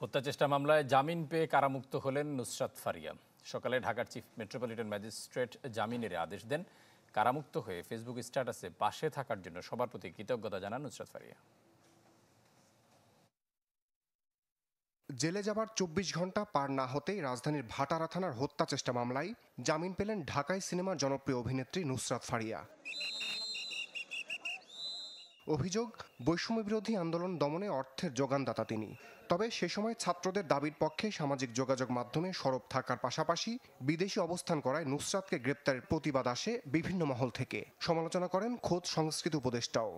হত্যাচেষ্টা মামলায় জামিন পেয়ে কারামুক্ত হলেন নুসরাত ফারিয়া। সকালে ঢাকার চিফ মেট্রোপলিটন ম্যাজিস্ট্রেট জামিনের আদেশ দেন। কারামুক্ত হয়ে ফেসবুক স্ট্যাটাসে পাশে থাকার জন্য সবার প্রতি কৃতজ্ঞতা জানান নুসরাত ফারিয়া। জেলে যাবার ২৪ ঘন্টা পার না হতেই রাজধানীর ভাটারা থানার হত্যা চেষ্টা মামলায় জামিন পেলেন ঢাকাই সিনেমার জনপ্রিয় অভিনেত্রী নুসরাত ফারিয়া। অভিযোগ, বৈষম্য বিরোধী আন্দোলন দমনে অর্থের যোগানদাতা তিনি। তবে সে সময় ছাত্রদের দাবির পক্ষে সামাজিক যোগাযোগ মাধ্যমে সরব থাকার পাশাপাশি বিদেশি অবস্থান করায় নুসরাতকে গ্রেপ্তারের প্রতিবাদ আসে বিভিন্ন মহল থেকে। সমালোচনা করেন খোদ সংস্কৃতি উপদেষ্টাও।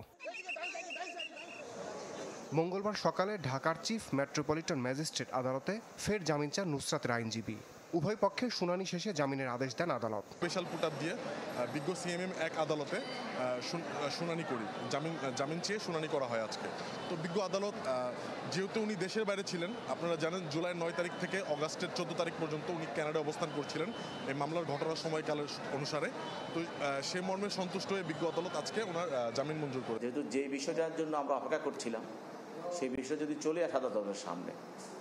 মঙ্গলবার সকালে ঢাকার চিফ মেট্রোপলিটন ম্যাজিস্ট্রেট আদালতে ফের জামিন চান নুসরাতের আইনজীবী। উভয় পক্ষের শুনানি শেষে জামিনের আদেশ দেন আদালত। স্পেশাল পুটআপ দিয়ে বিজ্ঞ সিএমএম এক আদালতে শুনানি করি, জামিন চেয়ে শুনানি করা হয় আজকে। তো বিজ্ঞ আদালত, যেহেতু উনি দেশের বাইরে ছিলেন, আপনারা জানেন জুলাই 9 তারিখ থেকে অগাস্টের 14 তারিখ পর্যন্ত উনি কানাডায় অবস্থান করছিলেন এই মামলার ঘটনার সময়কালের অনুসারে। তো সে মর্মে সন্তুষ্ট হয়ে বিজ্ঞ আদালত আজকে ওনার জামিন মঞ্জুর করে। যেহেতু যে বিষয়টার জন্য আমরা অপেক্ষা করছিলাম সেই বিষয় যদি চলে আসে আদালতের সামনে,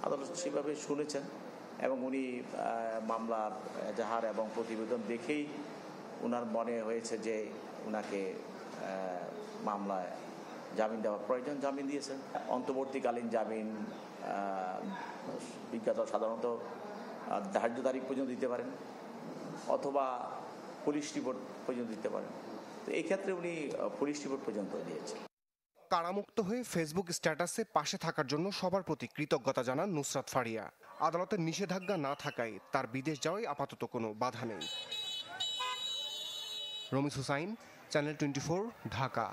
আদালত সেভাবে শুনেছেন এবং উনি মামলার এজাহার এবং প্রতিবেদন দেখেই ওনার মনে হয়েছে যে ওনাকে মামলায় জামিন দেওয়ার প্রয়োজন, জামিন দিয়েছেন। অন্তর্বর্তীকালীন জামিন বিজ্ঞাত সাধারণত ধার্য তারিখ পর্যন্ত দিতে পারেন অথবা পুলিশ রিপোর্ট পর্যন্ত দিতে পারেন। তো এই ক্ষেত্রে উনি পুলিশ রিপোর্ট পর্যন্ত দিয়েছেন। কারামুক্ত হয়ে ফেসবুক স্ট্যাটাসে পাশে থাকার জন্য সবার প্রতি কৃতজ্ঞতা জানান নুসরাত ফারিয়া। আদালতের নিষেধাজ্ঞা না থাকায় তার বিদেশ যাওয়ায় আপাতত কোনো বাধা নেই। রমিজ হুসাইন, চ্যানেল 24, ঢাকা।